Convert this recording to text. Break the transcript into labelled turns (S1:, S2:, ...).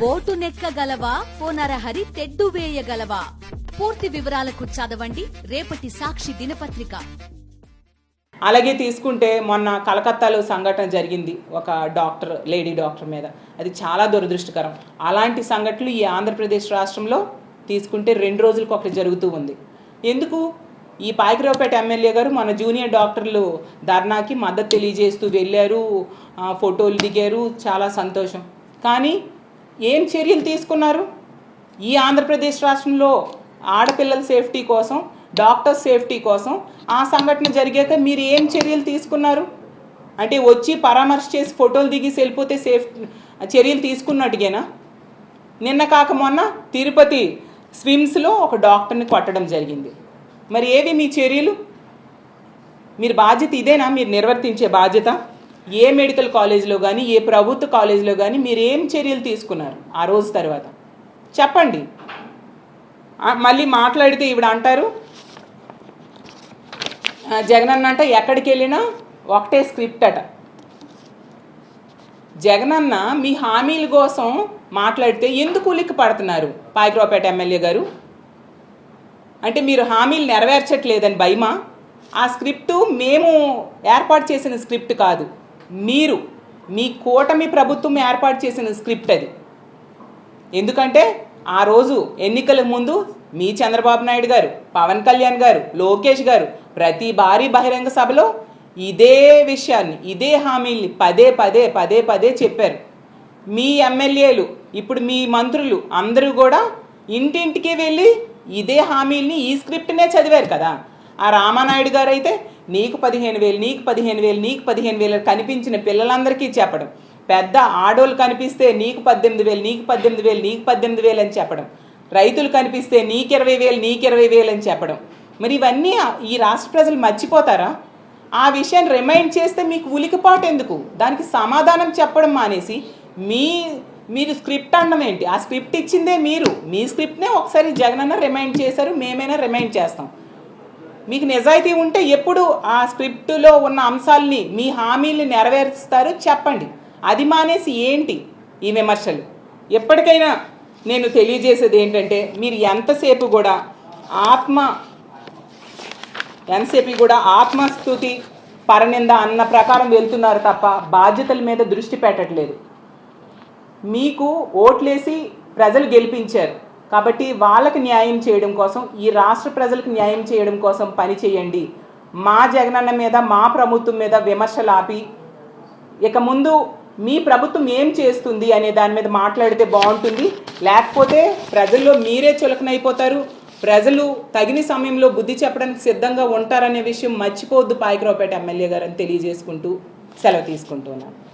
S1: Boat నెక్కగలవా పోనరహరి తెడ్డు వేయగలవా? పూర్తి వివరాలకు చదవండి రేపటి సాక్షి దినపత్రిక.
S2: అలాగే తీసుకుంటే మొన్న కలకత్తాలో సంఘటన జరిగింది ఒక డాక్టర్, లేడీ డాక్టర్ మీద. అది చాలా దురదృష్టకరం. అలాంటి సంఘటనలు ఈ ఆంధ్రప్రదేశ్ రాష్ట్రంలో తీసుకుంటే 2 రోజులకు ఒకటి జరుగుతూ ఉంది. ఎందుకు? ఈ పాయకరావుపేట ఎమ్మెల్యే గారు మన జూనియర్ డాక్టర్లు ధర్నాకి మద్దతు తెలియజేస్తూ వెళ్ళారు, ఫోటోలు దిగారు, చాలా సంతోషం. కానీ ఏం చర్యలు తీసుకున్నారు? ఈ ఆంధ్రప్రదేశ్ రాష్ట్రంలో ఆడపిల్లల సేఫ్టీ కోసం, డాక్టర్స్ సేఫ్టీ కోసం ఆ సంఘటన జరిగాక మీరు ఏం చర్యలు తీసుకున్నారు? అంటే వచ్చి పరామర్శ చేసి ఫోటోలు దిగేసి వెళ్ళిపోతే చర్యలు తీసుకున్నట్టుగేనా? నిన్న కాక మొన్న తిరుపతి స్విమ్స్లో ఒక డాక్టర్ని కొట్టడం జరిగింది. మరి ఏవి మీ చర్యలు? మీరు బాధ్యత ఇదేనా మీరు నిర్వర్తించే బాధ్యత? ఏ మెడికల్ కాలేజీలో కానీ, ఏ ప్రభుత్వ కాలేజీలో కానీ మీరు ఏం చర్యలు తీసుకున్నారు ఆ రోజు తర్వాత చెప్పండి. మళ్ళీ మాట్లాడితే ఈవిడ అంటారు, జగనన్న అంట ఎక్కడికి వెళ్ళినా ఒకటే స్క్రిప్ట్ అట. జగనన్న మీ హామీల కోసం మాట్లాడితే ఎందుకు ఉలిక్కి పడుతున్నారు పాయకరావుపేట ఎమ్మెల్యే గారు? అంటే మీరు హామీలు నెరవేర్చట్లేదని భయమా? ఆ స్క్రిప్టు మేము ఏర్పాటు చేసిన స్క్రిప్ట్ కాదు, మీరు మీ కూటమి ప్రభుత్వం ఏర్పాటు చేసిన స్క్రిప్ట్ అది. ఎందుకంటే ఆ రోజు ఎన్నికల ముందు మీ చంద్రబాబు నాయుడు గారు, పవన్ కళ్యాణ్ గారు, లోకేష్ గారు ప్రతి భారీ బహిరంగ సభలో ఇదే విషయాన్ని, ఇదే హామీల్ని పదే పదే పదే పదే చెప్పారు. మీ ఎమ్మెల్యేలు, ఇప్పుడు మీ మంత్రులు అందరూ కూడా ఇంటింటికి వెళ్ళి ఇదే హామీల్ని, ఈ స్క్రిప్ట్నే చదివారు కదా. ఆ రామానాయుడు గారు అయితే నీకు 15,000, నీకు 15,000, నీకు 15,000 కనిపించిన పిల్లలందరికీ చెప్పడం, పెద్ద ఆడోళ్ళు కనిపిస్తే నీకు 18,000, నీకు 18,000, నీకు 18,000 అని చెప్పడం, రైతులు కనిపిస్తే నీకు 20,000, నీకు 20,000 అని చెప్పడం. మరి ఇవన్నీ ఈ రాష్ట్ర ప్రజలు మర్చిపోతారా? ఆ విషయాన్ని రిమైండ్ చేస్తే మీకు ఉలికిపాటు ఎందుకు? దానికి సమాధానం చెప్పడం మానేసి మీరు స్క్రిప్ట్ అనడం ఏంటి? ఆ స్క్రిప్ట్ ఇచ్చిందే మీరు. మీ స్క్రిప్ట్నే ఒకసారి జగనన్న రిమైండ్ చేశారు, మేమైనా రిమైండ్ చేస్తాం. మీకు నిజాయితీ ఉంటే ఎప్పుడు ఆ స్క్రిప్టులో ఉన్న అంశాలని, మీ హామీల్ని నెరవేరుస్తారు చెప్పండి. అది మానేసి ఏంటి ఈ విమర్శలు? ఎప్పటికైనా నేను తెలియజేసేది ఏంటంటే, మీరు ఎంతసేపు కూడా ఆత్మస్తుతి పరనింద అన్న ప్రకారం వెళ్తున్నారు తప్ప బాధ్యతల మీద దృష్టి పెట్టట్లేదు. మీకు ఓట్లేసి ప్రజలు గెలిపించారు కాబట్టి వాళ్ళకి న్యాయం చేయడం కోసం, ఈ రాష్ట్ర ప్రజలకు న్యాయం చేయడం కోసం పని చేయండి. మా జగనన్న మీద, మా ప్రభుత్వం మీద విమర్శలు ఆపి ఇక ముందు మీ ప్రభుత్వం ఏం చేస్తుంది అనే దాని మీద మాట్లాడితే బాగుంటుంది. లేకపోతే ప్రజల్లో మీరే చులకనైపోతారు. ప్రజలు తగిన సమయంలో బుద్ధి చెప్పడానికి సిద్ధంగా ఉంటారనే విషయం మర్చిపోవద్దు పాయకరావుపేట ఎమ్మెల్యే గారు అని తెలియజేసుకుంటూ సెలవు తీసుకుంటున్నాను.